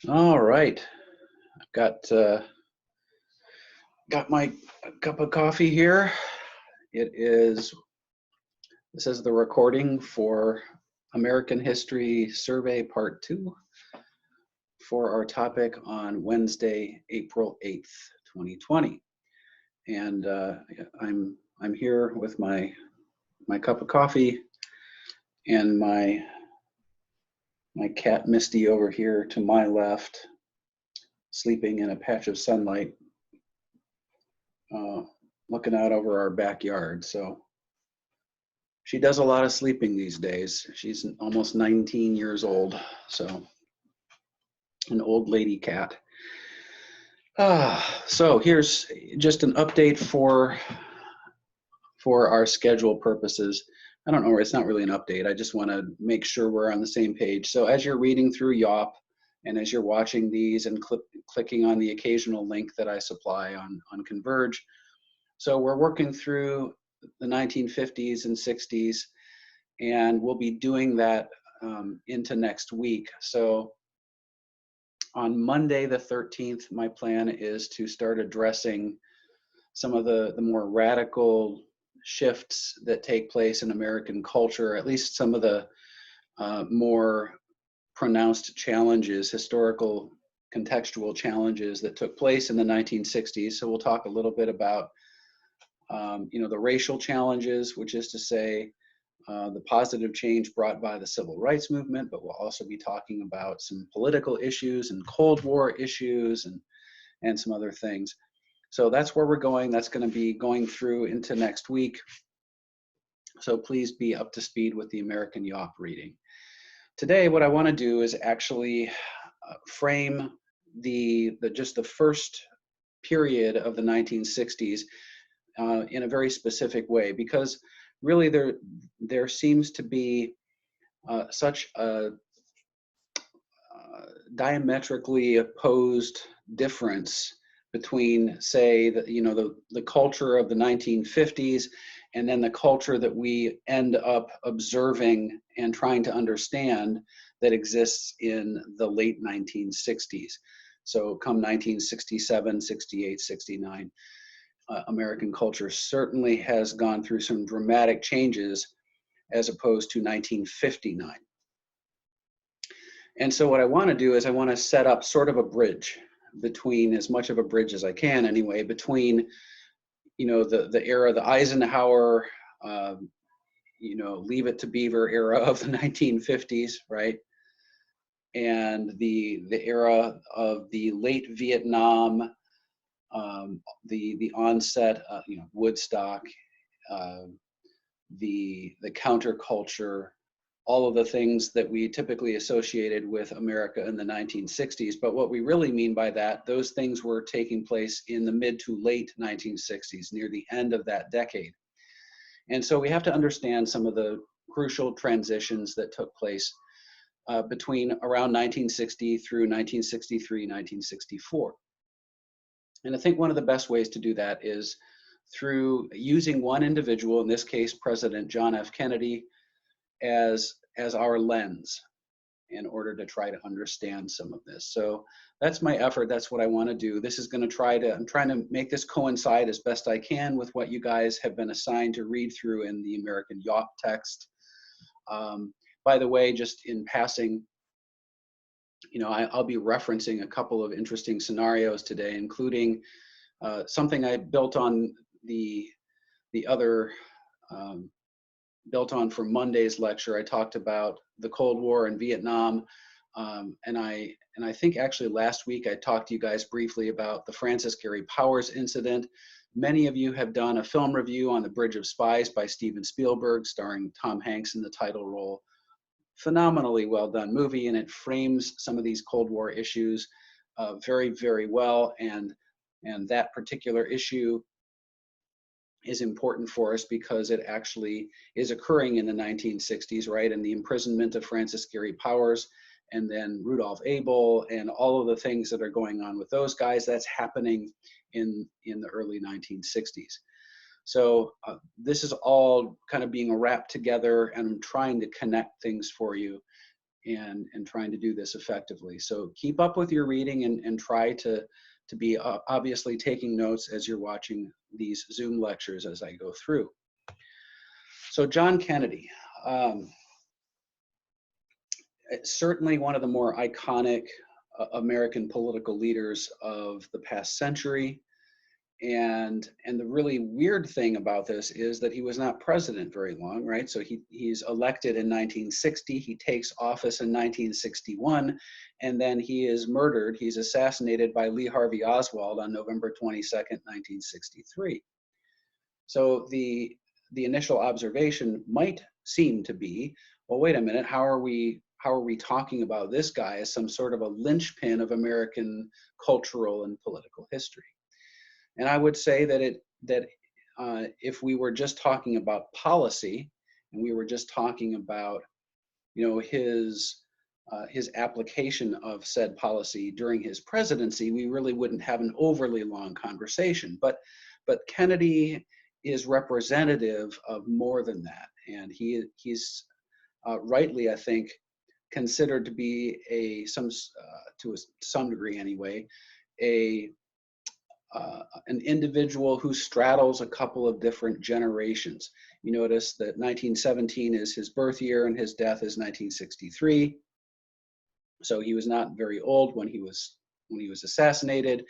All right, I've got my cup of coffee here. This is the recording for American History Survey Part 2 for our topic on Wednesday, April 8th, 2020. And I'm here with my cup of coffee and my cat Misty over here to my left, sleeping in a patch of sunlight, looking out over our backyard. So she does a lot of sleeping these days. She's almost 19 years old, so an old lady cat. So here's just an update for our schedule purposes. I don't know, it's not really an update. I just want to make sure we're on the same page. So as you're reading through YAWP and as you're watching these and clicking on the occasional link that I supply on Converge, so we're working through the 1950s and 60s, and we'll be doing that into next week. So on Monday the 13th, my plan is to start addressing some of the more radical shifts that take place in American culture, at least some of the more pronounced challenges, historical contextual challenges that took place in the 1960s. So we'll talk a little bit about the racial challenges, which is to say the positive change brought by the civil rights movement, but we'll also be talking about some political issues and Cold War issues and some other things. So that's where we're going. That's going to be going through into next week. So please be up to speed with the American YAWP reading. Today, what I want to do is actually frame just the first period of the 1960s in a very specific way, because really there seems to be such a diametrically opposed difference between, say, the culture of the 1950s and then the culture that we end up observing and trying to understand that exists in the late 1960s. So come 1967, 68, 69, American culture certainly has gone through some dramatic changes as opposed to 1959. And so what I want to do is I want to set up sort of a bridge between, as much of a bridge as I can anyway, between the era, the Eisenhower, Leave It to Beaver era of the 1950s, right? And the era of the late Vietnam, the onset, Woodstock, the counterculture, all of the things that we typically associated with America in the 1960s. But what we really mean by that, those things were taking place in the mid to late 1960s, near the end of that decade. And so we have to understand some of the crucial transitions that took place between around 1960 through 1963, 1964. And I think one of the best ways to do that is through using one individual, in this case, President John F. Kennedy, as our lens in order to try to understand some of this. So that's my effort. That's what I want to do. This is going to I'm trying to make this coincide as best I can with what you guys have been assigned to read through in the American YAWP text. By the way, just in passing, I'll be referencing a couple of interesting scenarios today, including something I built on the other built on for Monday's lecture. I talked about the Cold War and Vietnam, and I think actually last week I talked to you guys briefly about the Francis Gary Powers incident. Many of you have done a film review on The Bridge of Spies by Steven Spielberg, starring Tom Hanks in the title role. Phenomenally well done movie, and it frames some of these Cold War issues very, very well. And that particular issue is important for us because it actually is occurring in the 1960s, right? And the imprisonment of Francis Gary Powers, and then Rudolph Abel, and all of the things that are going on with those guys, that's happening in the early 1960s. So this is all kind of being wrapped together, and I'm trying to connect things for you and trying to do this effectively. So keep up with your reading and try to be obviously taking notes as you're watching these Zoom lectures as I go through. So John Kennedy, certainly one of the more iconic American political leaders of the past century. And the really weird thing about this is that he was not president very long, right? So he's elected in 1960, he takes office in 1961, and then he is murdered. He's assassinated by Lee Harvey Oswald on November 22nd, 1963. So the initial observation might seem to be, well, wait a minute, how are we talking about this guy as some sort of a linchpin of American cultural and political history? And I would say that if we were just talking about policy, and we were just talking about, his application of said policy during his presidency, we really wouldn't have an overly long conversation. But Kennedy is representative of more than that, and he's rightly, I think, considered to be to some degree anyway, an individual who straddles a couple of different generations. You notice that 1917 is his birth year and his death is 1963. So he was not very old when he was assassinated,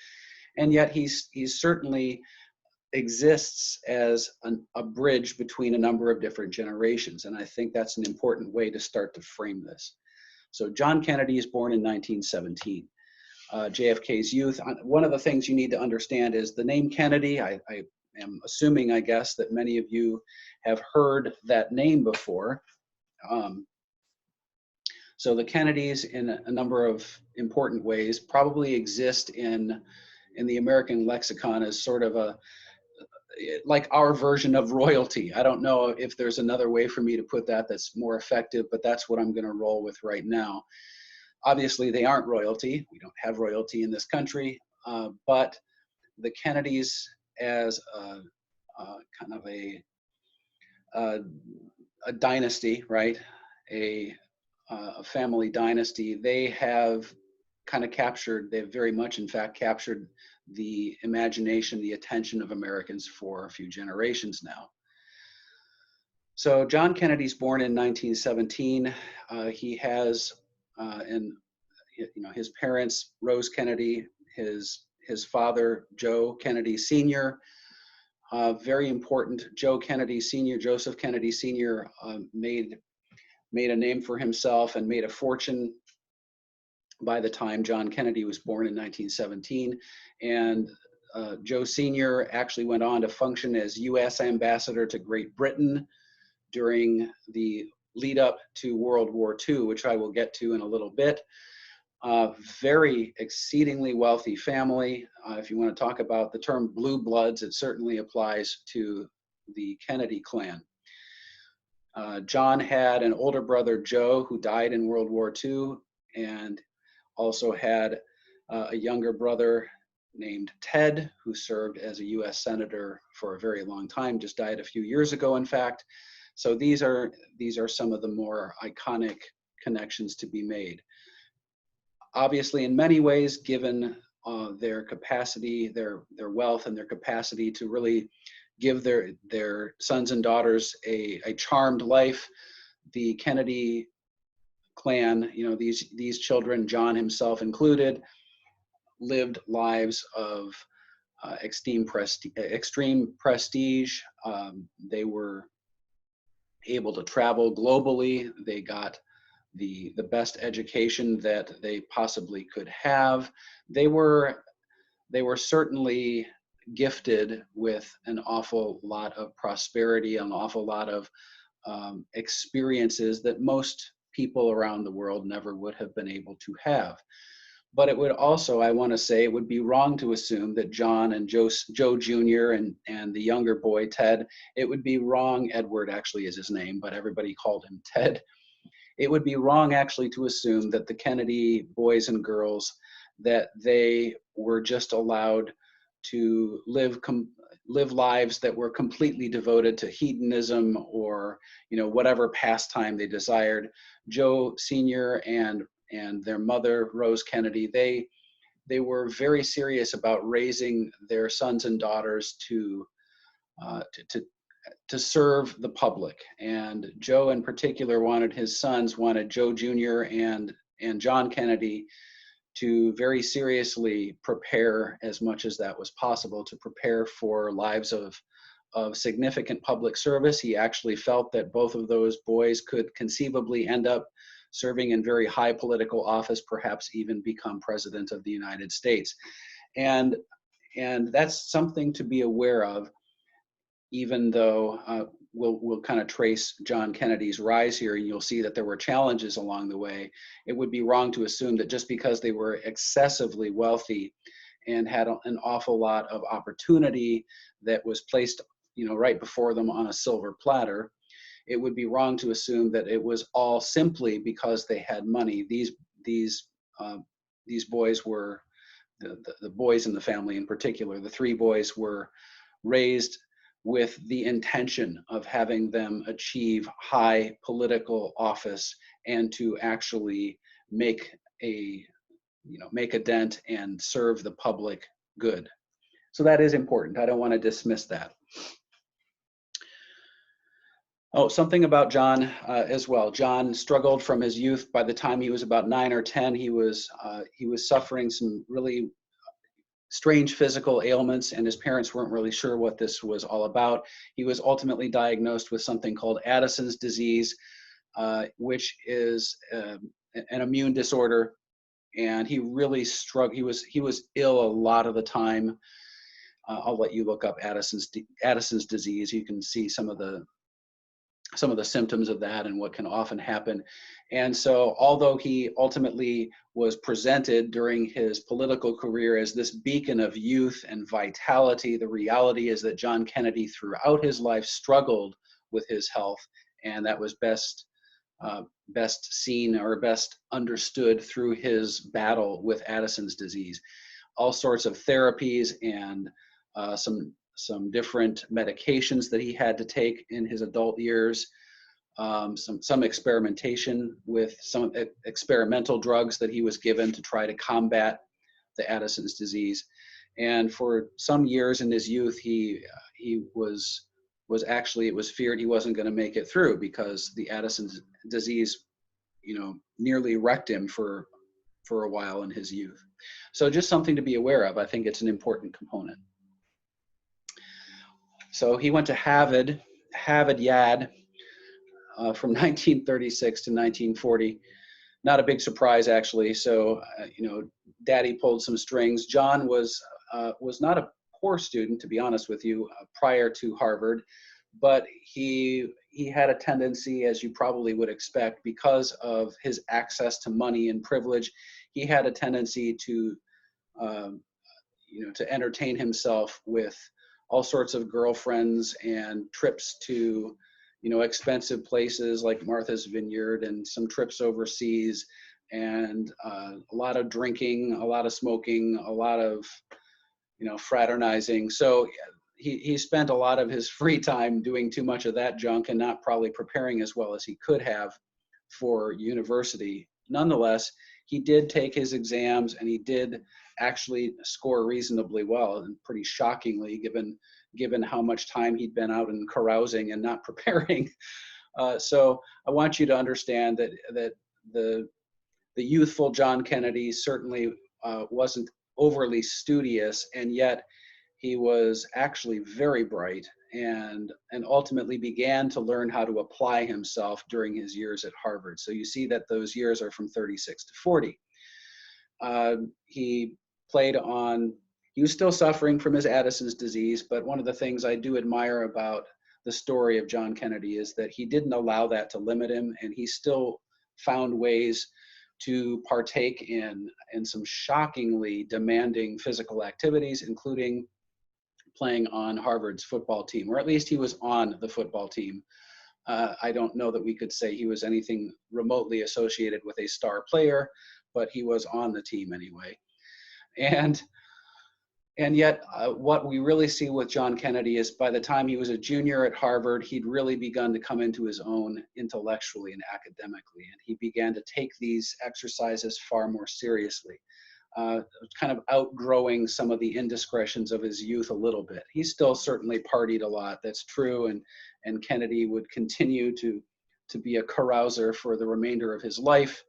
and yet he certainly exists as a bridge between a number of different generations. And I think that's an important way to start to frame this. So John Kennedy is born in 1917. JFK's youth. One of the things you need to understand is the name Kennedy. I am assuming, I guess, that many of you have heard that name before. So the Kennedys, in a number of important ways, probably exist in the American lexicon as sort of like our version of royalty. I don't know if there's another way for me to put that that's more effective, but that's what I'm going to roll with right now. Obviously, they aren't royalty. We don't have royalty in this country, but the Kennedys, as kind of a dynasty, right? A family dynasty. They have kind of they've very much, in fact, captured the imagination, the attention of Americans for a few generations now. So John Kennedy's born in 1917. He has and his parents, Rose Kennedy, his father, Joe Kennedy Sr., very important. Joe Kennedy Sr., Joseph Kennedy Sr. Made a name for himself and made a fortune by the time John Kennedy was born in 1917. And Joe Sr. actually went on to function as U.S. ambassador to Great Britain during the lead up to World War II, which I will get to in a little bit. Very exceedingly wealthy family. If you want to talk about the term blue bloods, it certainly applies to the Kennedy clan. John had an older brother, Joe, who died in World War II, and also had a younger brother named Ted, who served as a U.S. Senator for a very long time, just died a few years ago, in fact. So these are some of the more iconic connections to be made. Obviously, in many ways, given their capacity, their wealth, and their capacity to really give their sons and daughters a charmed life, the Kennedy clan, these children, John himself included, lived lives of extreme prestige. They were able to travel globally. They got the best education that they possibly could have. They were certainly gifted with an awful lot of prosperity, an awful lot of experiences that most people around the world never would have been able to have. But it would also, I want to say, it would be wrong to assume that John and Joe Jr. and the younger boy, Ted, it would be wrong, Edward actually is his name, but everybody called him Ted. It would be wrong actually to assume that the Kennedy boys and girls, that they were just allowed to live live lives that were completely devoted to hedonism or, whatever pastime they desired. Joe Sr. and their mother, Rose Kennedy, they were very serious about raising their sons and daughters uh, to, to serve the public. And Joe in particular wanted Joe Jr. and John Kennedy to very seriously prepare, as much as that was possible, to prepare for lives of significant public service. He actually felt that both of those boys could conceivably end up serving in very high political office, perhaps even become president of the United States. And that's something to be aware of, even though we'll kind of trace John Kennedy's rise here, and you'll see that there were challenges along the way. It would be wrong to assume that just because they were excessively wealthy and had an awful lot of opportunity that was placed, right before them on a silver platter, it would be wrong to assume that it was all simply because they had money. These boys were the boys in the family in particular. The three boys were raised with the intention of having them achieve high political office and to actually make a dent and serve the public good. So that is important. I don't want to dismiss that. Oh, something about John as well. John struggled from his youth. By the time he was about 9 or 10, he was suffering some really strange physical ailments, and his parents weren't really sure what this was all about. He was ultimately diagnosed with something called Addison's disease, which is an immune disorder, and he really struggled. He was ill a lot of the time. I'll let you look up Addison's disease. You can see some of the symptoms of that and what can often happen. And so, although he ultimately was presented during his political career as this beacon of youth and vitality, the reality is that John Kennedy throughout his life struggled with his health, and that was best seen or best understood through his battle with Addison's disease. All sorts of therapies and some different medications that he had to take in his adult years, some experimentation with some experimental drugs that he was given to try to combat the Addison's disease. And for some years in his youth, he was actually, it was feared he wasn't going to make it through because the Addison's disease, nearly wrecked him for a while in his youth. So just something to be aware of. I think it's an important component. So he went to Harvard Yad from 1936 to 1940. Not a big surprise, actually. So, Daddy pulled some strings. John was not a poor student, to be honest with you, prior to Harvard, but he had a tendency, as you probably would expect, because of his access to money and privilege, he had a tendency to entertain himself with all sorts of girlfriends and trips to, expensive places like Martha's Vineyard and some trips overseas, and a lot of drinking, a lot of smoking, a lot of, fraternizing. So he spent a lot of his free time doing too much of that junk and not probably preparing as well as he could have for university. Nonetheless, he did take his exams and he did actually score reasonably well, and pretty shockingly, given how much time he'd been out and carousing and not preparing. So I want you to understand that the youthful John Kennedy certainly wasn't overly studious, and yet he was actually very bright and ultimately began to learn how to apply himself during his years at Harvard. So you see that those years are from 36 to 40. He was still suffering from his Addison's disease, but one of the things I do admire about the story of John Kennedy is that he didn't allow that to limit him, and he still found ways to partake in some shockingly demanding physical activities, including playing on Harvard's football team, or at least he was on the football team. I don't know that we could say he was anything remotely associated with a star player, but he was on the team anyway. And And yet, what we really see with John Kennedy is by the time he was a junior at Harvard, he'd really begun to come into his own intellectually and academically. And he began to take these exercises far more seriously, kind of outgrowing some of the indiscretions of his youth a little bit. He still certainly partied a lot, that's true. And Kennedy would continue to be a carouser for the remainder of his life,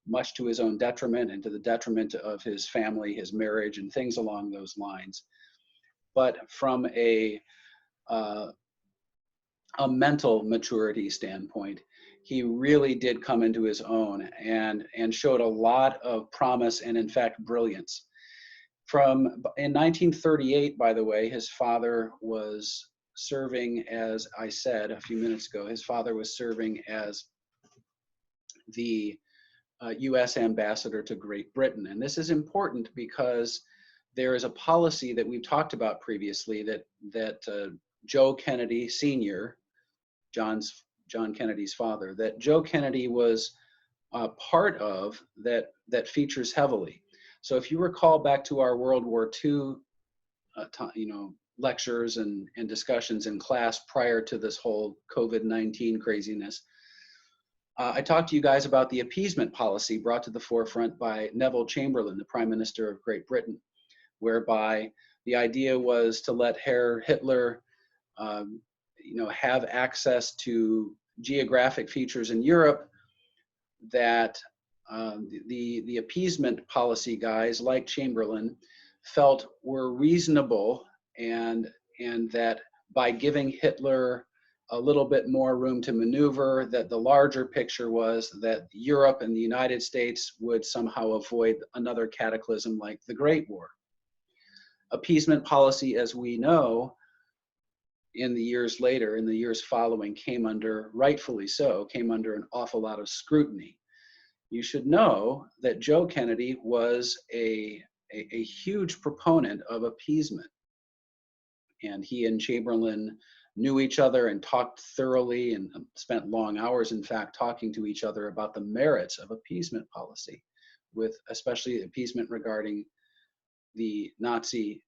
much to his own detriment and to the detriment of his family, his marriage, and things along those lines. But from a mental maturity standpoint, he really did come into his own and showed a lot of promise and, in fact, brilliance. In 1938, by the way, his father was serving, as I said a few minutes ago, his father was serving as the U.S. ambassador to Great Britain. And this is important because there is a policy that we've talked about previously that Joe Kennedy Sr., John Kennedy's father, that Joe Kennedy was part of, that features heavily. So if you recall back to our World War II lectures and discussions in class prior to this whole COVID-19 craziness, I talked to you guys about the appeasement policy brought to the forefront by Neville Chamberlain, the Prime Minister of Great Britain, whereby the idea was to let Herr Hitler have access to geographic features in Europe that the appeasement policy guys like Chamberlain felt were reasonable, and that by giving Hitler a little bit more room to maneuver, that the larger picture was that Europe and the United States would somehow avoid another cataclysm like the Great War. Appeasement policy, as we know, in the years following, rightfully so, came under an awful lot of scrutiny. You should know that Joe Kennedy was a huge proponent of appeasement. And he and Chamberlain knew each other and talked thoroughly and spent long hours, in fact, talking to each other about the merits of appeasement policy, with especially appeasement regarding the Nazi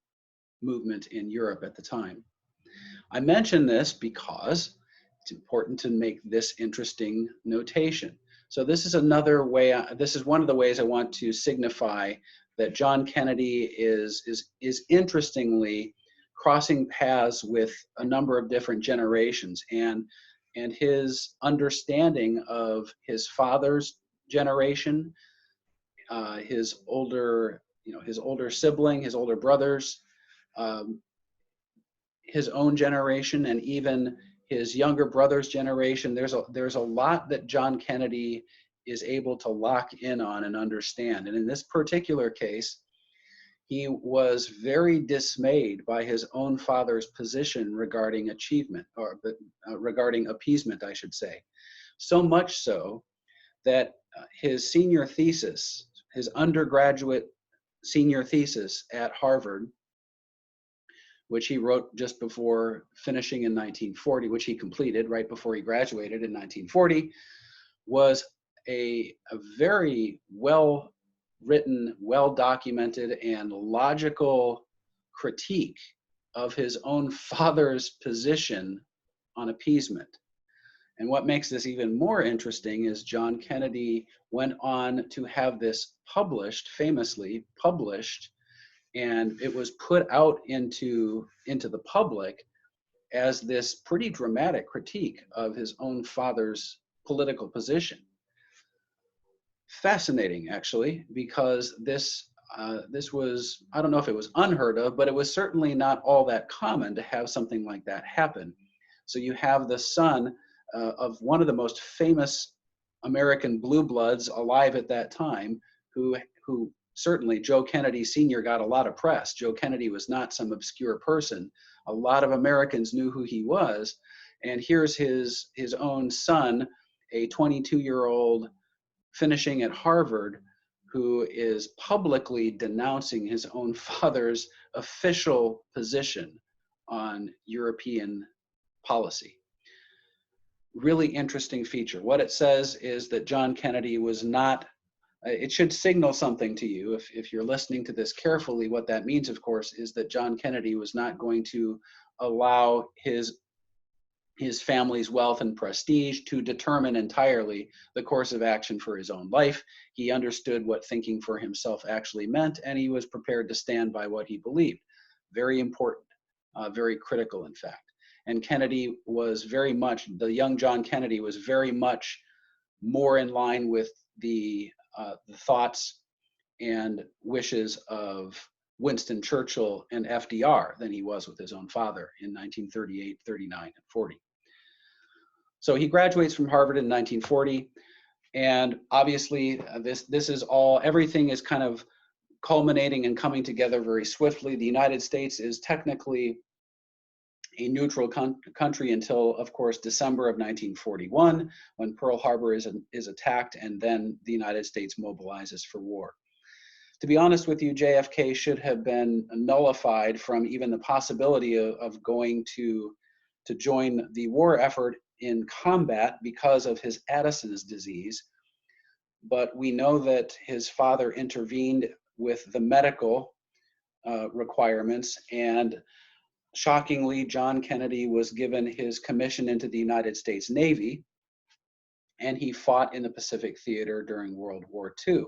movement in Europe at the time. I mention this because it's important to make this interesting notation. So this is another way, this is one of the ways I want to signify that John Kennedy is interestingly crossing paths with a number of different generations, and his understanding of his father's generation, his older sibling, his older brothers, his own generation, and even his younger brother's generation. There's a lot that John Kennedy is able to lock in on and understand. And in this particular case, he was very dismayed by his own father's position regarding achievement, or regarding appeasement, I should say. So much so that his senior thesis, his undergraduate senior thesis at Harvard, which he wrote just before finishing in 1940, which he completed right before he graduated in 1940, was a very well-written, well-documented, and logical critique of his own father's position on appeasement. And what makes this even more interesting is John Kennedy went on to have this famously published, and it was put out into the public as this pretty dramatic critique of his own father's political position. Fascinating, actually, because this was, I don't know if it was unheard of, but it was certainly not all that common to have something like that happen. So you have the son of one of the most famous American blue bloods alive at that time, who certainly Joe Kennedy Sr. got a lot of press. Joe Kennedy was not some obscure person. A lot of Americans knew who he was. And here's his own son, a 22-year-old finishing at Harvard, who is publicly denouncing his own father's official position on European policy. Really interesting feature. What it says is that John Kennedy was not It should signal something to you if you're listening to this carefully. What that means, of course, is that John Kennedy was not going to allow his family's wealth and prestige to determine entirely the course of action for his own life. He understood what thinking for himself actually meant, and he was prepared to stand by what he believed. Very important, very critical, in fact. And Kennedy was very much, the young John Kennedy was very much more in line with the thoughts and wishes of Winston Churchill and FDR than he was with his own father in 1938, 39, and 40. So he graduates from Harvard in 1940, and obviously this is all, everything is kind of culminating and coming together very swiftly. The United States is technically a neutral country until, of course, December of 1941, when Pearl Harbor is attacked, and then the United States mobilizes for war. To be honest with you, JFK should have been nullified from even the possibility of going to join the war effort in combat because of his Addison's disease. But we know that his father intervened with the medical requirements, and shockingly, John Kennedy was given his commission into the United States Navy, and he fought in the Pacific Theater during World War II.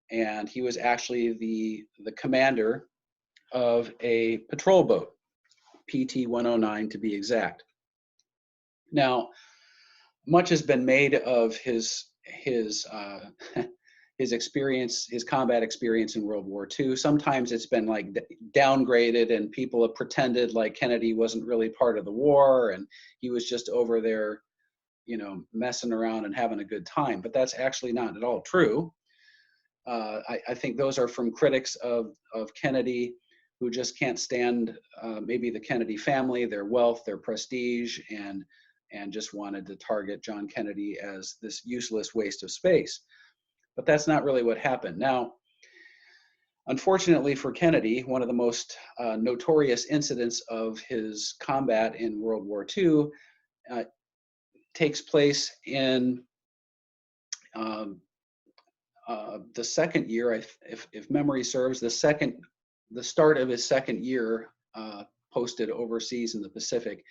And he was actually the commander of a patrol boat, PT-109 to be exact. Now, much has been made of his experience, his combat experience in World War II. Sometimes it's been like downgraded, and people have pretended like Kennedy wasn't really part of the war and he was just over there, you know, messing around and having a good time. But that's actually not at all true. I think those are from critics of Kennedy who just can't stand maybe the Kennedy family, their wealth, their prestige, and just wanted to target John Kennedy as this useless waste of space. But that's not really what happened. Now, unfortunately for Kennedy, one of the most notorious incidents of his combat in World War II takes place in the second year, if memory serves, the start of his second year posted overseas in the Pacific.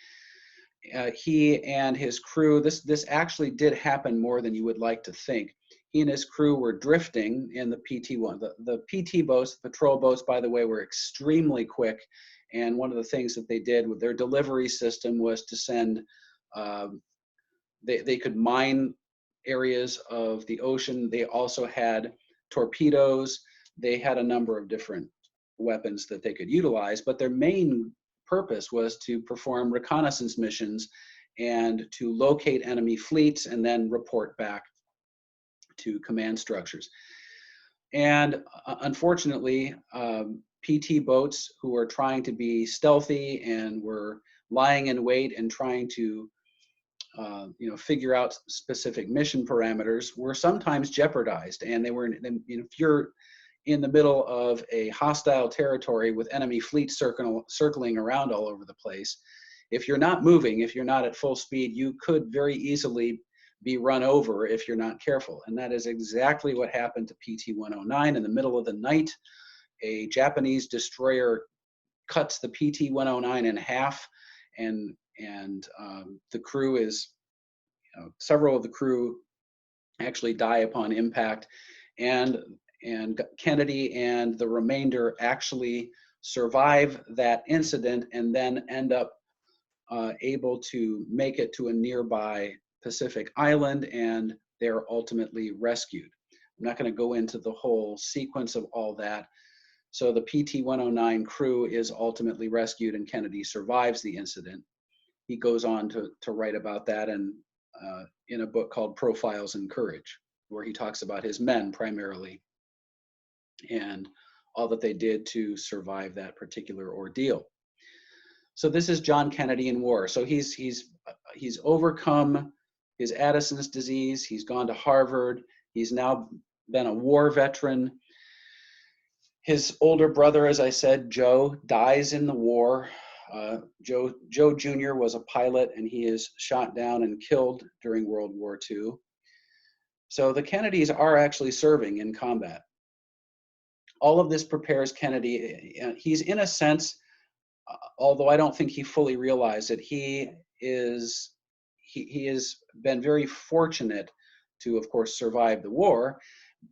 He and his crew, this actually did happen more than you would like to think. He and his crew were drifting in the PT-1. The PT boats, the patrol boats, by the way, were extremely quick. And one of the things that they did with their delivery system was to send, they could mine areas of the ocean. They also had torpedoes. They had a number of different weapons that they could utilize, but their main purpose was to perform reconnaissance missions and to locate enemy fleets and then report back to command structures. And unfortunately, PT boats who were trying to be stealthy and were lying in wait and trying to figure out specific mission parameters were sometimes jeopardized. And they were, if you're in the middle of a hostile territory with enemy fleets circling around all over the place, if you're not moving, if you're not at full speed, you could very easily be run over if you're not careful. And that is exactly what happened to PT-109. In the middle of the night, a Japanese destroyer cuts the PT-109 in half, and the crew is, several of the crew actually die upon impact, and Kennedy and the remainder actually survive that incident and then end up able to make it to a nearby Pacific island, and they're ultimately rescued. I'm not going to go into the whole sequence of all that. So the PT-109 crew is ultimately rescued, and Kennedy survives the incident. He goes on to write about that in a book called Profiles in Courage, where he talks about his men primarily and all that they did to survive that particular ordeal. So this is John Kennedy in war. So he's overcome his Addison's disease. He's gone to Harvard. He's now been a war veteran. His older brother, as I said, Joe, dies in the war. Joe Jr. was a pilot, and he is shot down and killed during World War II. So the Kennedys are actually serving in combat. All of this prepares Kennedy. He's in a sense, although I don't think he fully realized it, he has been very fortunate to, of course, survive the war,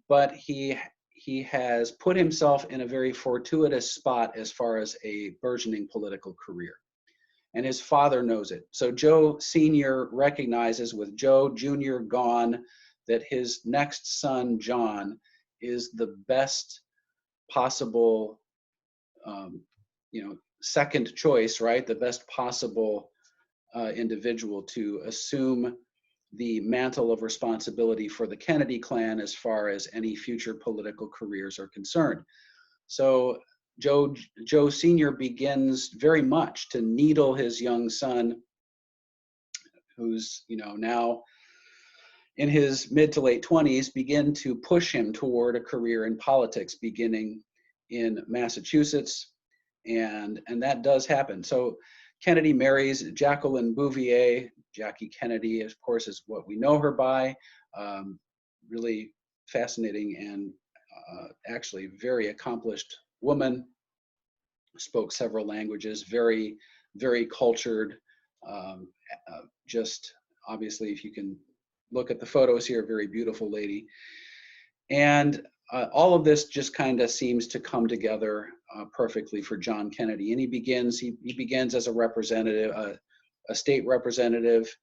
but he has put himself in a very fortuitous spot as far as a burgeoning political career. And his father knows it. So Joe Sr. recognizes, with Joe Jr. gone, that his next son, John, is the best possible, second choice, right? The best possible individual to assume the mantle of responsibility for the Kennedy clan as far as any future political careers are concerned. So Joe Sr. begins very much to needle his young son, who's now in his mid to late 20s, begin to push him toward a career in politics, beginning in Massachusetts, and that does happen. So Kennedy marries Jacqueline Bouvier. Jackie Kennedy, of course, is what we know her by. Really fascinating and actually very accomplished woman. Spoke several languages, very, very cultured. Just obviously, if you can look at the photos here, very beautiful lady. And all of this just kind of seems to come together perfectly for John Kennedy. And he begins as a representative, a state representative,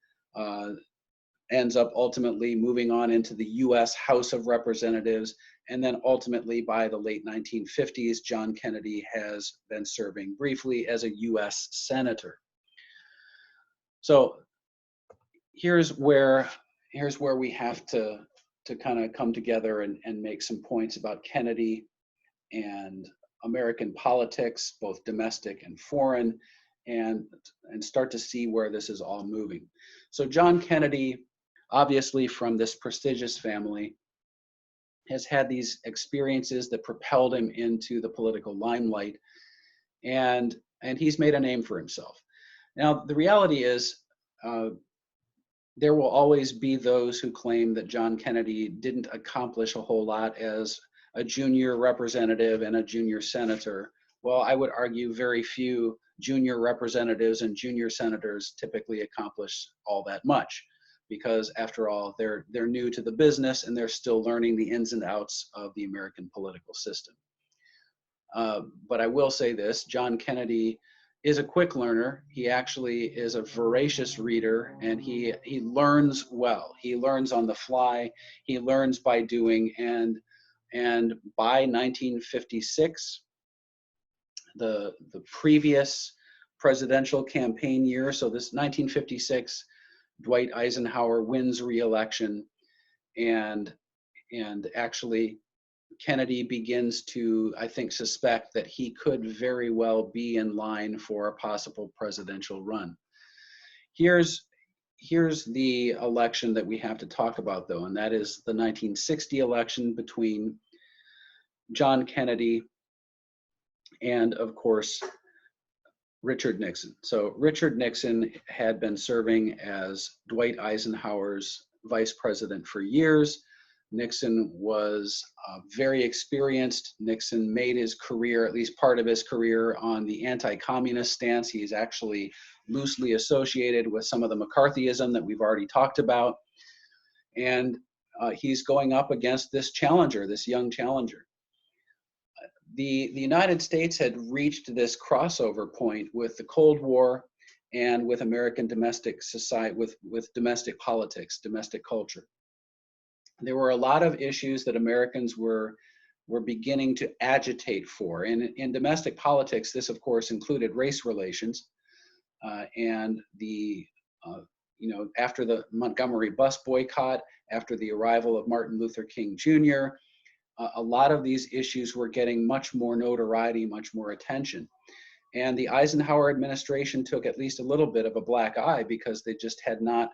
ends up ultimately moving on into the U.S. House of Representatives. And then ultimately, by the late 1950s, John Kennedy has been serving briefly as a U.S. Senator. So here's where we have to kind of come together and make some points about Kennedy and American politics, both domestic and foreign, and start to see where this is all moving. So John Kennedy, obviously from this prestigious family, has had these experiences that propelled him into the political limelight, and he's made a name for himself. Now, the reality is, there will always be those who claim that John Kennedy didn't accomplish a whole lot as a junior representative and a junior senator. Well, I would argue very few junior representatives and junior senators typically accomplish all that much, because after all, they're new to the business and they're still learning the ins and outs of the American political system. But I will say this, John Kennedy is a quick learner. He actually is a voracious reader, and he learns well. He learns on the fly. He learns by doing, and by 1956, the previous presidential campaign year, so this 1956, Dwight Eisenhower wins re-election, and actually Kennedy begins to, I think, suspect that he could very well be in line for a possible presidential run. Here's the election that we have to talk about, though, and that is the 1960 election between John Kennedy and, of course, Richard Nixon. So Richard Nixon had been serving as Dwight Eisenhower's vice president for years. Nixon was very experienced. Nixon made his career, at least part of his career, on the anti-communist stance. He's actually loosely associated with some of the McCarthyism that we've already talked about. And he's going up against this challenger, this young challenger. The United States had reached this crossover point with the Cold War and with American domestic society, with domestic politics, domestic culture. There were a lot of issues that Americans were beginning to agitate for. And in domestic politics, this of course included race relations, and after the Montgomery bus boycott, after the arrival of Martin Luther King Jr., a lot of these issues were getting much more notoriety, much more attention. And the Eisenhower administration took at least a little bit of a black eye, because they just had not,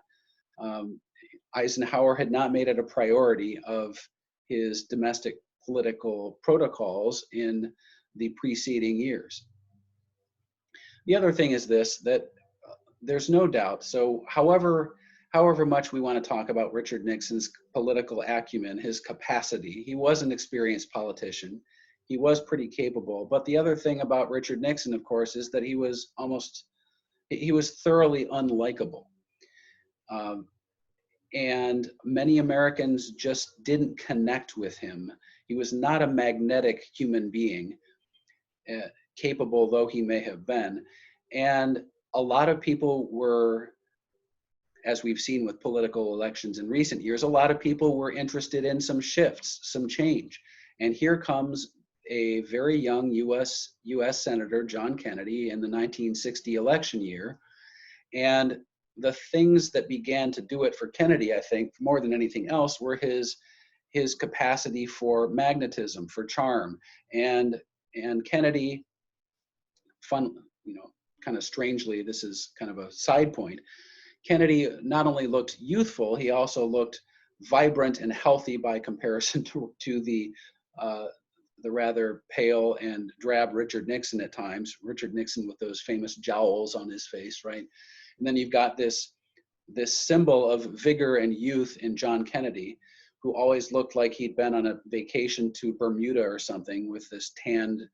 Eisenhower had not made it a priority of his domestic political protocols in the preceding years. The other thing is this, that there's no doubt, so however however much we want to talk about Richard Nixon's political acumen, his capacity, he was an experienced politician. He was pretty capable. But the other thing about Richard Nixon, of course, is that he was thoroughly unlikable. And many Americans just didn't connect with him. He was not a magnetic human being, capable though he may have been. And a lot of people were, as we've seen with political elections in recent years, a lot of people were interested in some shifts, some change. And here comes a very young US Senator, John Kennedy, in the 1960 election year. And the things that began to do it for Kennedy, I think, more than anything else, were his capacity for magnetism, for charm. And Kennedy, kind of strangely, this is kind of a side point, Kennedy not only looked youthful, he also looked vibrant and healthy by comparison to the rather pale and drab Richard Nixon at times. Richard Nixon with those famous jowls on his face, right? And then you've got this symbol of vigor and youth in John Kennedy, who always looked like he'd been on a vacation to Bermuda or something, with this tanned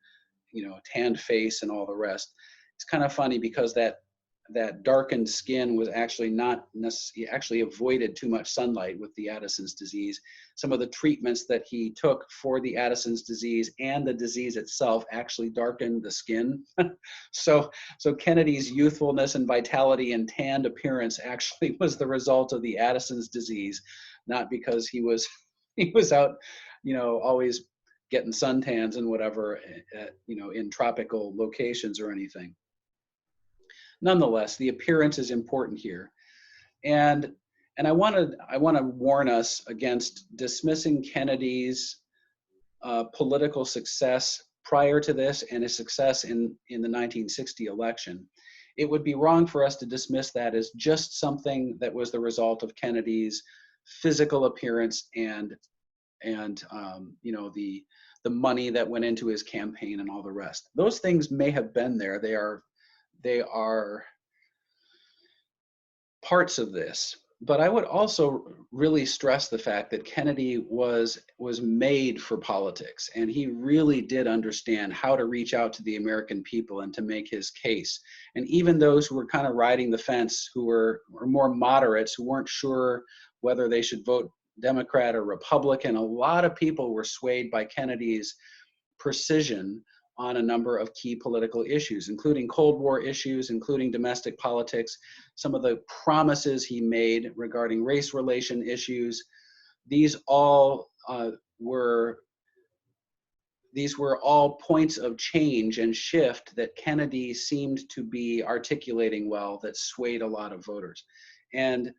face and all the rest. It's kind of funny because that darkened skin was actually not necessarily, actually avoided too much sunlight with the Addison's disease. Some of the treatments that he took for the Addison's disease and the disease itself actually darkened the skin. So Kennedy's youthfulness and vitality and tanned appearance actually was the result of the Addison's disease, not because he was out, always getting suntans and whatever, in tropical locations or anything. Nonetheless, the appearance is important here. And I want to warn us against dismissing Kennedy's political success prior to this and his success in the 1960 election. It would be wrong for us to dismiss that as just something that was the result of Kennedy's physical appearance and the money that went into his campaign and all the rest. Those things may have been there. They are parts of this, but I would also really stress the fact that Kennedy was made for politics, and he really did understand how to reach out to the American people and to make his case. And even those who were kind of riding the fence, who were more moderates, who weren't sure whether they should vote Democrat or Republican, a lot of people were swayed by Kennedy's precision on a number of key political issues, including Cold War issues, including domestic politics, some of the promises he made regarding race relation issues. These were all points of change and shift that Kennedy seemed to be articulating well, that swayed a lot of voters. And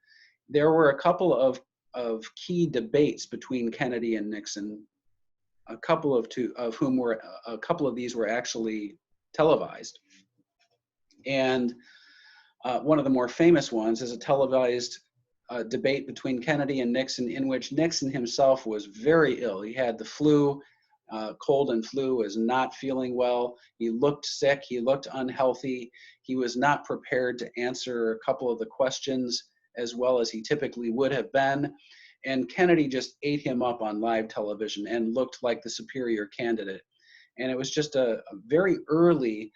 there were a couple of key debates between Kennedy and Nixon, a couple of these were actually televised. And one of the more famous ones is a televised debate between Kennedy and Nixon, in which Nixon himself was very ill. He had the flu, cold and flu, was not feeling well. He looked sick, he looked unhealthy. He was not prepared to answer a couple of the questions as well as he typically would have been. And Kennedy just ate him up on live television and looked like the superior candidate. And it was just a very early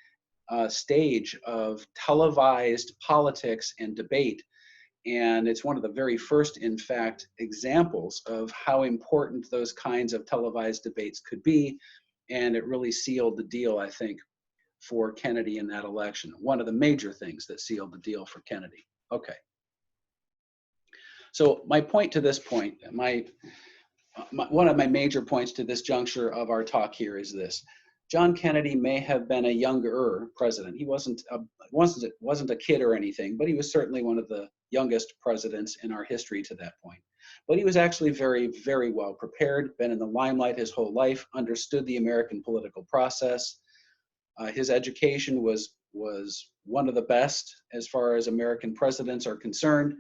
stage of televised politics and debate. And it's one of the very first, in fact, examples of how important those kinds of televised debates could be. And it really sealed the deal, I think, for Kennedy in that election. One of the major things that sealed the deal for Kennedy. Okay. So my point to this point, one of my major points to this juncture of our talk here is this: John Kennedy may have been a younger president. He wasn't a kid or anything, but he was certainly one of the youngest presidents in our history to that point. But he was actually very, very well prepared, been in the limelight his whole life, understood the American political process. His education was one of the best as far as American presidents are concerned.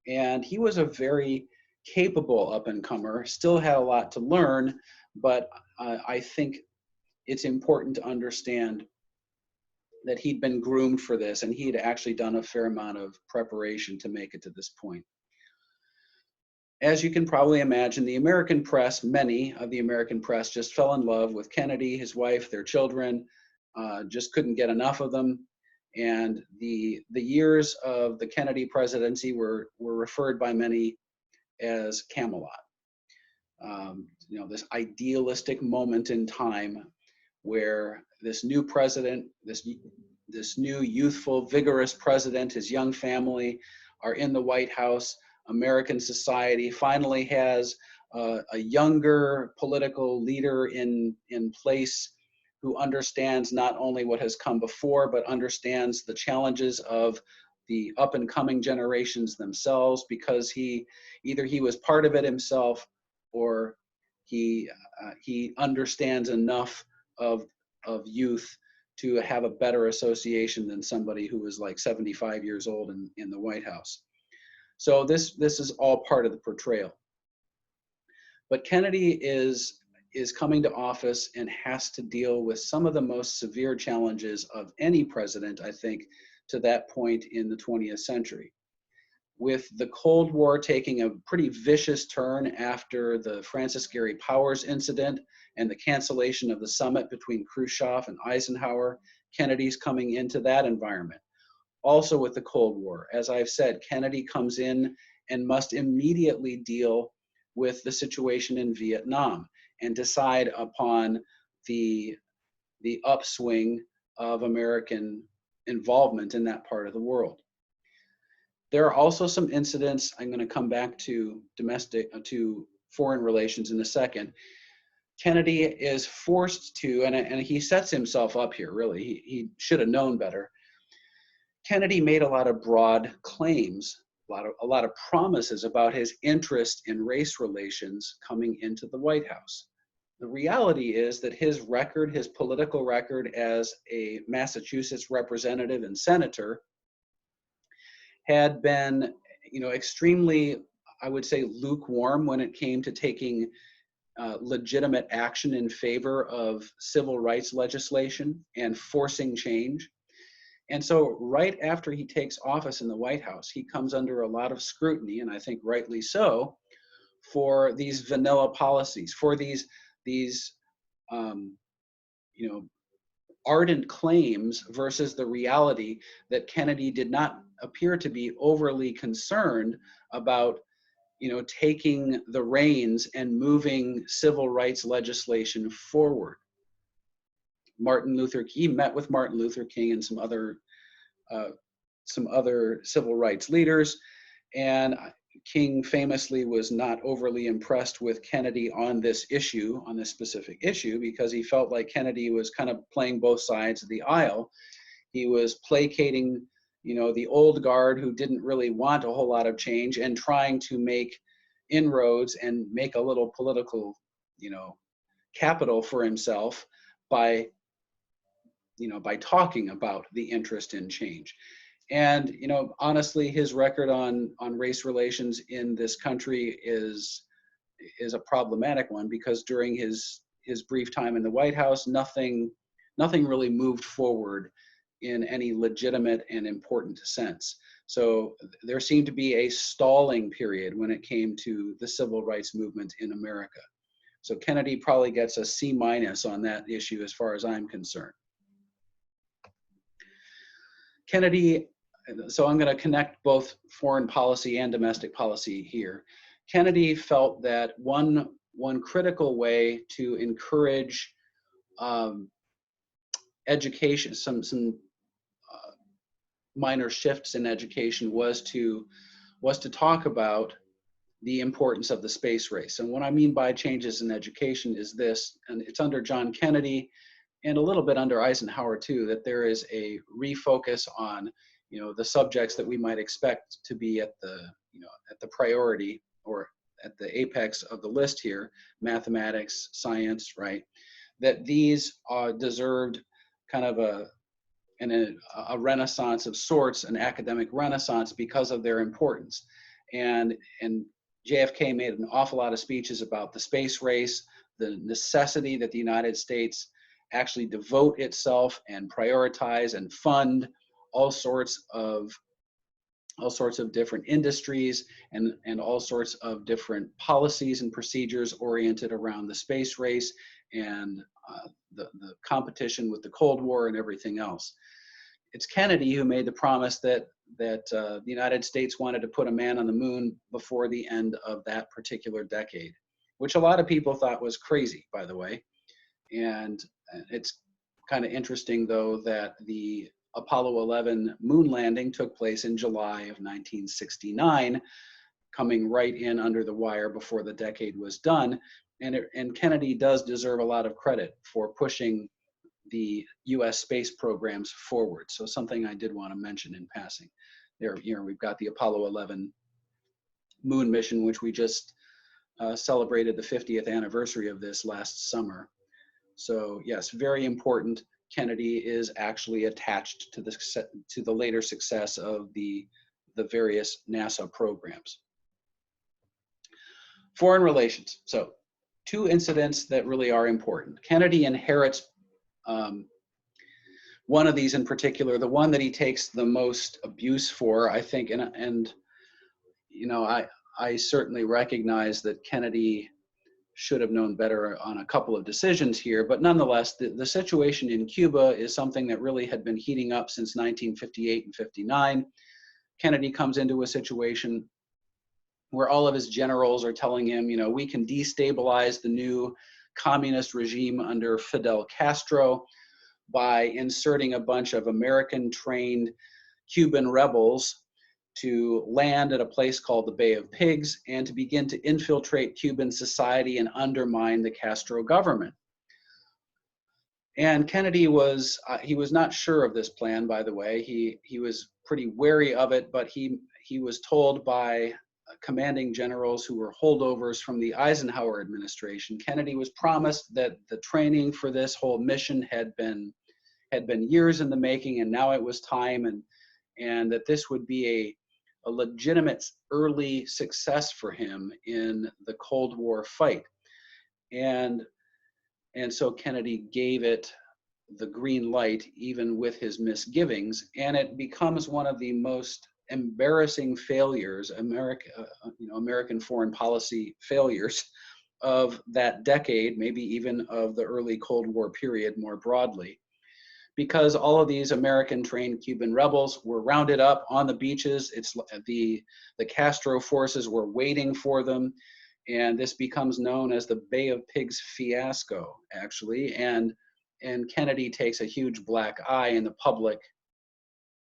And he was a very capable up-and-comer, still had a lot to learn, but I think it's important to understand that he'd been groomed for this, and he had actually done a fair amount of preparation to make it to this point. As you can probably imagine, the American press, many of the American press, just fell in love with Kennedy, his wife, their children, just couldn't get enough of them. And the years of the Kennedy presidency were referred by many as Camelot. This idealistic moment in time where this new president, this new youthful, vigorous president, his young family are in the White House. American society finally has a younger political leader in place who understands not only what has come before, but understands the challenges of the up and coming generations themselves, because either he was part of it himself, or he understands enough of youth to have a better association than somebody who was like 75 years old in the White House. So this is all part of the portrayal. But Kennedy is coming to office and has to deal with some of the most severe challenges of any president, I think, to that point in the 20th century. With the Cold War taking a pretty vicious turn after the Francis Gary Powers incident and the cancellation of the summit between Khrushchev and Eisenhower, Kennedy's coming into that environment. Also with the Cold War, as I've said, Kennedy comes in and must immediately deal with the situation in Vietnam and decide upon the upswing of American involvement in that part of the world. There are also some incidents, I'm going to come back to foreign relations in a second. Kennedy is forced to, and he sets himself up here, really, he should have known better. Kennedy made a lot of broad claims, a lot of promises about his interest in race relations coming into the White House. The reality is that his record, his political record as a Massachusetts representative and senator, had been, extremely, I would say, lukewarm when it came to taking legitimate action in favor of civil rights legislation and forcing change. And so right after he takes office in the White House, he comes under a lot of scrutiny, and I think rightly so, for these vanilla policies, for these ardent claims versus the reality that Kennedy did not appear to be overly concerned about, taking the reins and moving civil rights legislation forward. He met with Martin Luther King and some other civil rights leaders, and King famously was not overly impressed with Kennedy on this specific issue, because he felt like Kennedy was kind of playing both sides of the aisle. He was placating, the old guard who didn't really want a whole lot of change, and trying to make inroads and make a little political, capital for himself by talking about the interest in change. And, honestly, his record on race relations in this country is a problematic one, because during his brief time in the White House, nothing really moved forward in any legitimate and important sense. So there seemed to be a stalling period when it came to the civil rights movement in America. So Kennedy probably gets a C- on that issue as far as I'm concerned. Kennedy, so I'm going to connect both foreign policy and domestic policy here. Kennedy felt that one critical way to encourage education, some minor shifts in education, was to talk about the importance of the space race. And what I mean by changes in education is this, and it's under John Kennedy and a little bit under Eisenhower too, that there is a refocus on, the subjects that we might expect to be at the priority or at the apex of the list here: mathematics, science, right? That these deserved kind of a renaissance of sorts, an academic renaissance, because of their importance. And JFK made an awful lot of speeches about the space race, the necessity that the United States actually devote itself and prioritize and fund all sorts of different industries and all sorts of different policies and procedures oriented around the space race and the competition with the Cold War and everything else. It's Kennedy who made the promise that the United States wanted to put a man on the moon before the end of that particular decade, which a lot of people thought was crazy, by the way. And it's kind of interesting, though, that the Apollo 11 moon landing took place in July of 1969, coming right in under the wire before the decade was done. And Kennedy does deserve a lot of credit for pushing the U.S. space programs forward. So something I did want to mention in passing. There, we've got the Apollo 11 moon mission, which we just celebrated the 50th anniversary of this last summer. So yes, very important. Kennedy is actually attached to the later success of the various NASA programs. Foreign relations. So two incidents that really are important. Kennedy inherits one of these in particular, the one that he takes the most abuse for, I think, and you know, I certainly recognize that Kennedy should have known better on a couple of decisions here, but nonetheless, the situation in Cuba is something that really had been heating up since 1958 and 59. Kennedy comes into a situation where all of his generals are telling him, you know, we can destabilize the new communist regime under Fidel Castro by inserting a bunch of American-trained Cuban rebels to land at a place called the Bay of Pigs and to begin to infiltrate Cuban society and undermine the Castro government. And Kennedy was, he was not sure of this plan, by the way. He was pretty wary of it, but he was told by commanding generals who were holdovers from the Eisenhower administration. Kennedy was promised that the training for this whole mission had been years in the making, and now it was time, and that this would be a legitimate early success for him in the Cold War fight. And so Kennedy gave it the green light, even with his misgivings, and it becomes one of the most embarrassing failures, American foreign policy failures of that decade, maybe even of the early Cold War period more broadly, because all of these American-trained Cuban rebels were rounded up on the beaches. It's the Castro forces were waiting for them, and this becomes known as the Bay of Pigs fiasco, actually. And Kennedy takes a huge black eye in the public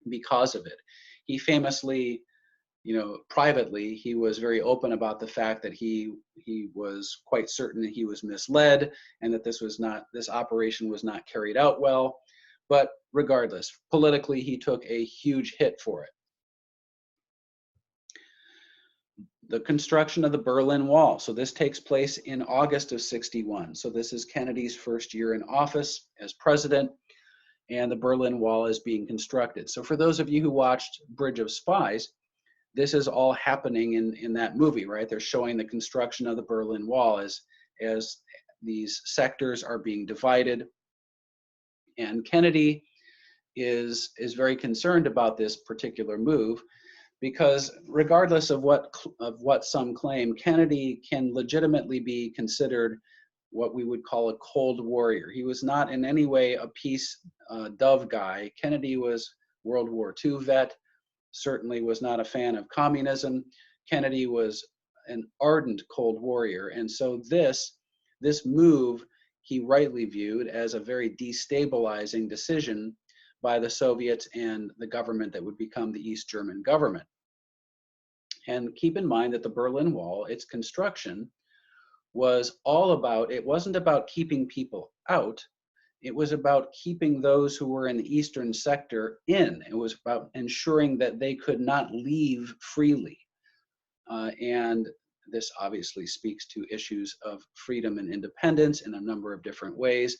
because of it. He famously, privately, he was very open about the fact that he was quite certain that he was misled and that this operation was not carried out well. But regardless, politically, he took a huge hit for it. The construction of the Berlin Wall. So this takes place in August of '61. So this is Kennedy's first year in office as president, and the Berlin Wall is being constructed. So for those of you who watched Bridge of Spies, this is all happening in that movie, right? They're showing the construction of the Berlin Wall as these sectors are being divided. And Kennedy is very concerned about this particular move, because regardless of what some claim, Kennedy can legitimately be considered what we would call a cold warrior. He was not in any way a peace dove guy. Kennedy was World War II vet, certainly was not a fan of communism. Kennedy was an ardent cold warrior, and so this move he rightly viewed as a very destabilizing decision by the Soviets and the government that would become the East German government. And keep in mind that the Berlin Wall, its construction, was all about, it wasn't about keeping people out, it was about keeping those who were in the eastern sector in. It was about ensuring that they could not leave freely. And this obviously speaks to issues of freedom and independence in a number of different ways.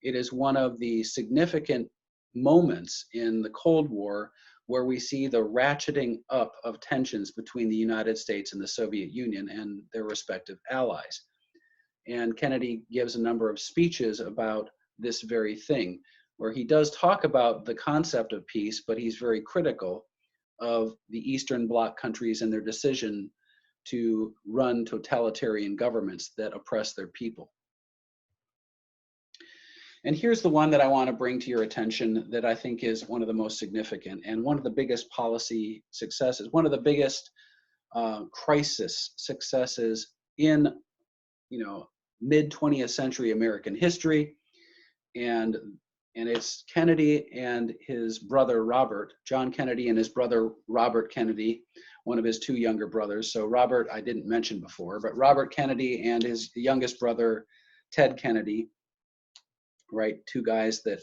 It is one of the significant moments in the Cold War where we see the ratcheting up of tensions between the United States and the Soviet Union and their respective allies. And Kennedy gives a number of speeches about this very thing, where he does talk about the concept of peace, but he's very critical of the Eastern Bloc countries and their decision to run totalitarian governments that oppress their people. And here's the one that I want to bring to your attention that I think is one of the most significant and one of the biggest policy successes, one of the biggest crisis successes in, mid 20th century American history. And it's Kennedy and his brother Robert, John Kennedy and his brother Robert Kennedy, one of his two younger brothers. So Robert, I didn't mention before, but Robert Kennedy and his youngest brother, Ted Kennedy, right? Two guys that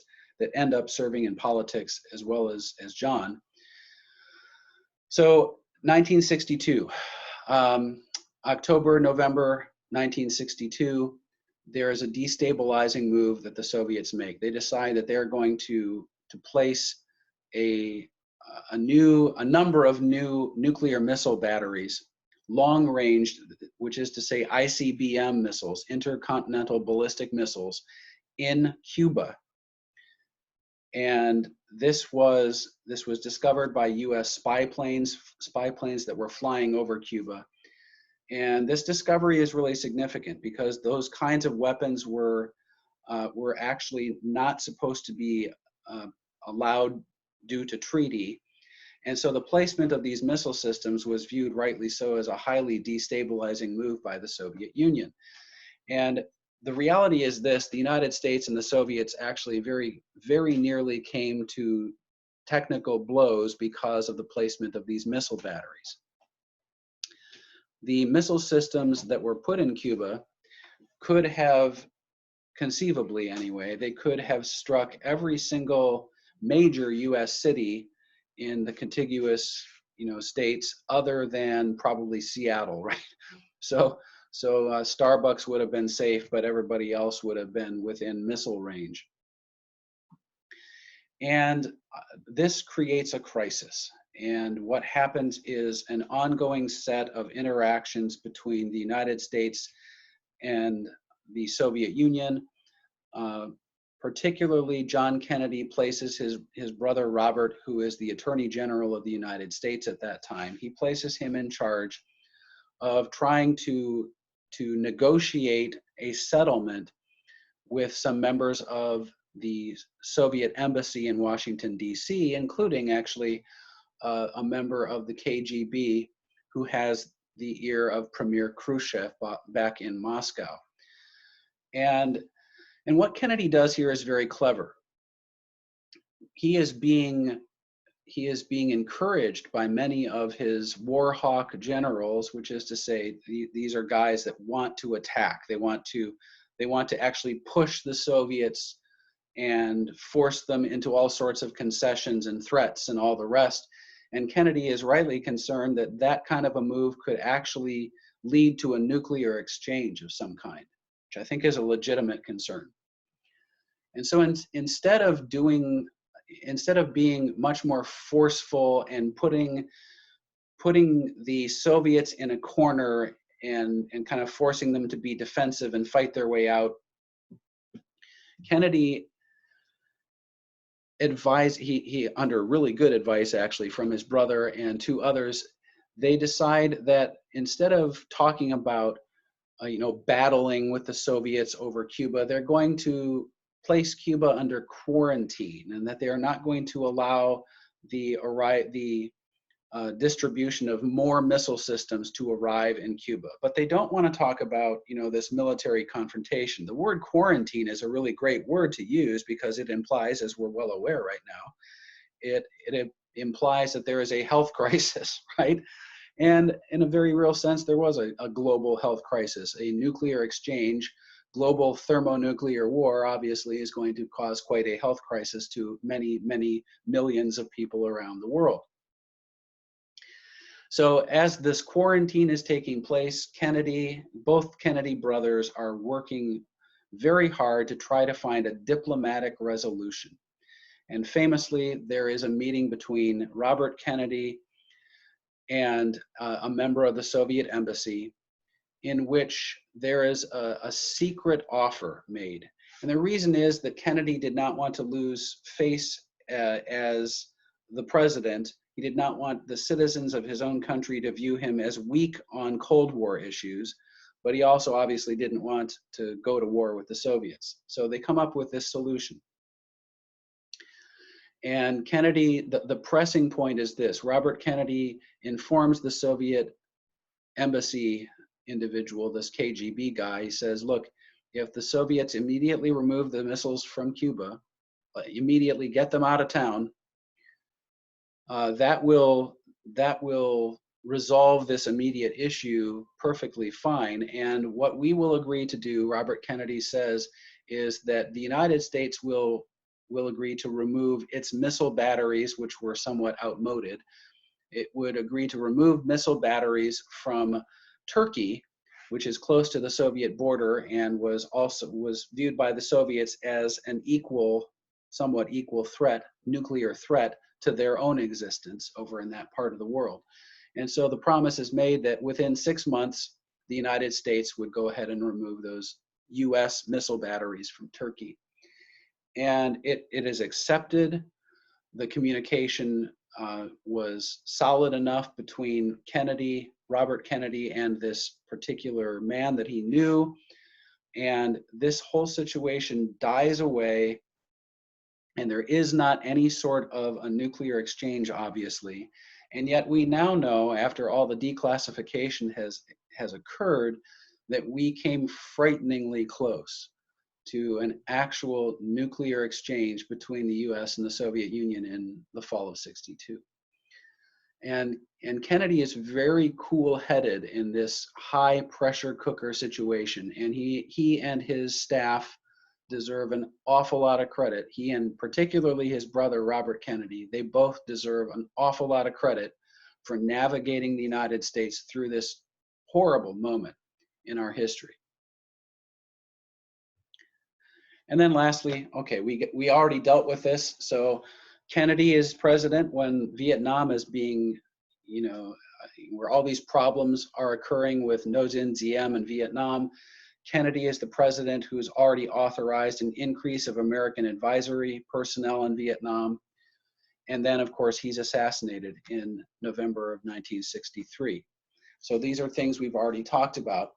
end up serving in politics as well as John. So 1962, October, November 1962, there is a destabilizing move that the Soviets make. They decide that they're going to place a number of new nuclear missile batteries, long range, which is to say ICBM missiles, intercontinental ballistic missiles, in Cuba. And this was discovered by US spy planes that were flying over Cuba. And this discovery is really significant because those kinds of weapons were actually not supposed to be allowed due to treaty. And so the placement of these missile systems was viewed, rightly so, as a highly destabilizing move by the Soviet Union. And the reality is this: the United States and the Soviets actually very, very nearly came to technical blows because of the placement of these missile batteries. The missile systems that were put in Cuba could have, conceivably anyway, they could have struck every single major US city in the contiguous, states other than probably Seattle, right? So Starbucks would have been safe, but everybody else would have been within missile range. And this creates a crisis. And what happens is an ongoing set of interactions between the United States and the Soviet Union. Particularly, John Kennedy places his brother Robert, who is the Attorney General of the United States at that time, he places him in charge of trying to negotiate a settlement with some members of the Soviet embassy in Washington, D.C., including actually a member of the KGB who has the ear of Premier Khrushchev back in Moscow. And what Kennedy does here is very clever. He is being encouraged by many of his war hawk generals, which is to say, these are guys that want to attack. They want to actually push the Soviets and force them into all sorts of concessions and threats and all the rest. And Kennedy is rightly concerned that that kind of a move could actually lead to a nuclear exchange of some kind, which I think is a legitimate concern. And so instead of being much more forceful and putting the Soviets in a corner and kind of forcing them to be defensive and fight their way out, Kennedy advised, he under really good advice actually from his brother and two others, they decide that instead of talking about battling with the Soviets over Cuba, they're going to place Cuba under quarantine, and that they are not going to allow the distribution of more missile systems to arrive in Cuba. But they don't want to talk about this military confrontation. The word quarantine is a really great word to use because it implies, as we're well aware right now, it implies that there is a health crisis, right? And in a very real sense, there was a global health crisis. A nuclear exchange, global thermonuclear war, obviously is going to cause quite a health crisis to many, many millions of people around the world. So as this quarantine is taking place, both Kennedy brothers are working very hard to try to find a diplomatic resolution. And famously, there is a meeting between Robert Kennedy and a member of the Soviet embassy. in which there is a secret offer made. And the reason is that Kennedy did not want to lose face as the president. He did not want the citizens of his own country to view him as weak on Cold War issues, but he also obviously didn't want to go to war with the Soviets. So they come up with this solution. And Kennedy, the pressing point is this: Robert Kennedy informs the Soviet embassy individual, this KGB guy. He says, look, if the Soviets immediately remove the missiles from Cuba, immediately get them out of town, that will resolve this immediate issue perfectly fine. And what we will agree to do, Robert Kennedy says, is that the United States will agree to remove its missile batteries, which were somewhat outmoded. It would agree to remove missile batteries from Turkey, which is close to the Soviet border and was viewed by the Soviets as an somewhat equal threat, nuclear threat to their own existence over in that part of the world. And so the promise is made that within 6 months, the United States would go ahead and remove those US missile batteries from Turkey. And it is accepted. The communication was solid enough between Robert Kennedy, and this particular man that he knew. And this whole situation dies away. And there is not any sort of a nuclear exchange, obviously. And yet we now know, after all the declassification has occurred, that we came frighteningly close to an actual nuclear exchange between the US and the Soviet Union in the fall of '62. And Kennedy is very cool-headed in this high pressure cooker situation. And he and his staff deserve an awful lot of credit. He, and particularly his brother, Robert Kennedy, they both deserve an awful lot of credit for navigating the United States through this horrible moment in our history. And then lastly, okay, we already dealt with this. So Kennedy is president when Vietnam is being, where all these problems are occurring with Ngo Dinh Diem in Vietnam. Kennedy is the president who's already authorized an increase of American advisory personnel in Vietnam. And then, of course, he's assassinated in November of 1963. So these are things we've already talked about.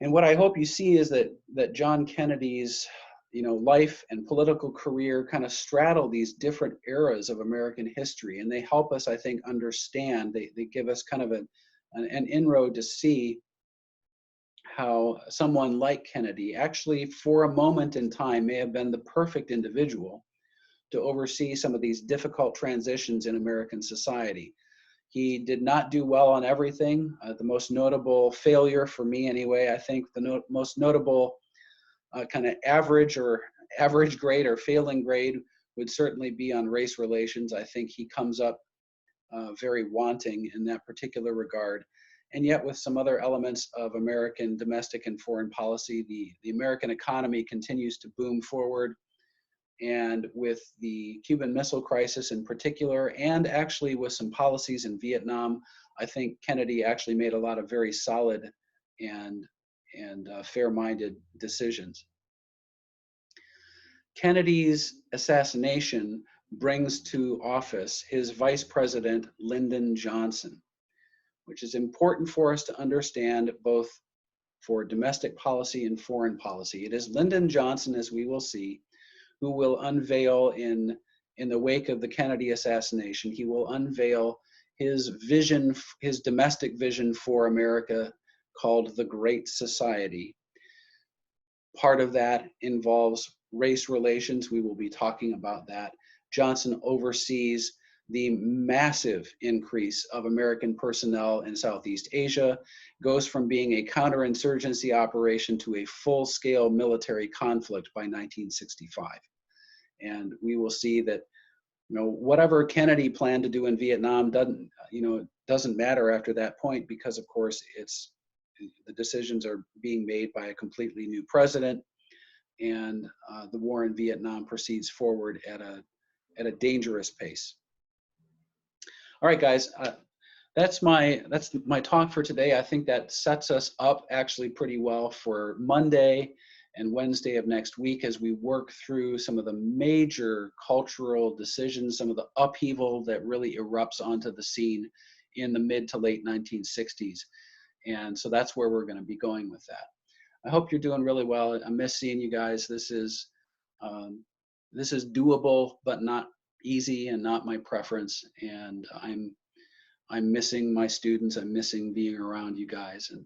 And what I hope you see is that John Kennedy's life and political career kind of straddle these different eras of American history, and they help us, I think, understand. They give us kind of an inroad to see how someone like Kennedy actually, for a moment in time, may have been the perfect individual to oversee some of these difficult transitions in American society. He did not do well on everything. The most notable failure for me anyway, I think the most notable kind of average grade or failing grade would certainly be on race relations. I think he comes up very wanting in that particular regard. And yet with some other elements of American domestic and foreign policy, the American economy continues to boom forward. And with the Cuban Missile Crisis in particular, and actually with some policies in Vietnam, I think Kennedy actually made a lot of very solid and fair-minded decisions. Kennedy's assassination brings to office his vice president, Lyndon Johnson, which is important for us to understand both for domestic policy and foreign policy. It is Lyndon Johnson, as we will see, who will unveil in the wake of the Kennedy assassination, he will unveil his vision, his domestic vision for America called the Great Society. Part of that involves race relations. We will be talking about that. Johnson oversees the massive increase of American personnel in Southeast Asia, goes from being a counterinsurgency operation to a full-scale military conflict by 1965. And we will see that, whatever Kennedy planned to do in Vietnam doesn't matter after that point, because of course the decisions are being made by a completely new president, and the war in Vietnam proceeds forward at a dangerous pace. All right, guys, that's my talk for today. I think that sets us up actually pretty well for Monday and Wednesday of next week as we work through some of the major cultural decisions, some of the upheaval that really erupts onto the scene in the mid to late 1960s. And so that's where we're going to be going with that. I hope you're doing really well. I miss seeing you guys. This is doable, but not easy and not my preference. And I'm missing my students. I'm missing being around you guys, and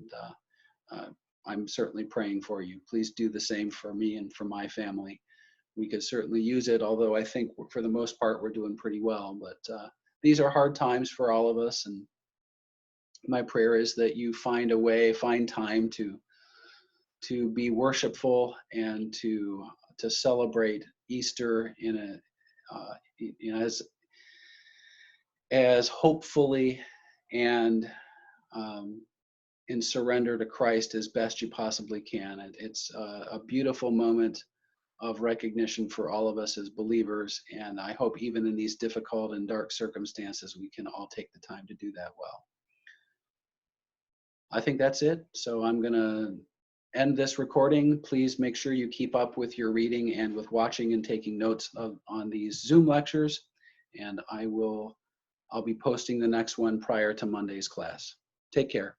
I'm certainly praying for you. Please do the same for me and for my family. We could certainly use it, although I think for the most part we're doing pretty well. But these are hard times for all of us, and my prayer is that you find a way, find time to be worshipful and to celebrate Easter in a as hopefully and in surrender to Christ as best you possibly can. It's a beautiful moment of recognition for all of us as believers, and I hope even in these difficult and dark circumstances we can all take the time to do that well. I think that's it. So I'm going to end this recording. Please make sure you keep up with your reading and with watching and taking notes on these Zoom lectures, and I'll be posting the next one prior to Monday's class. Take care.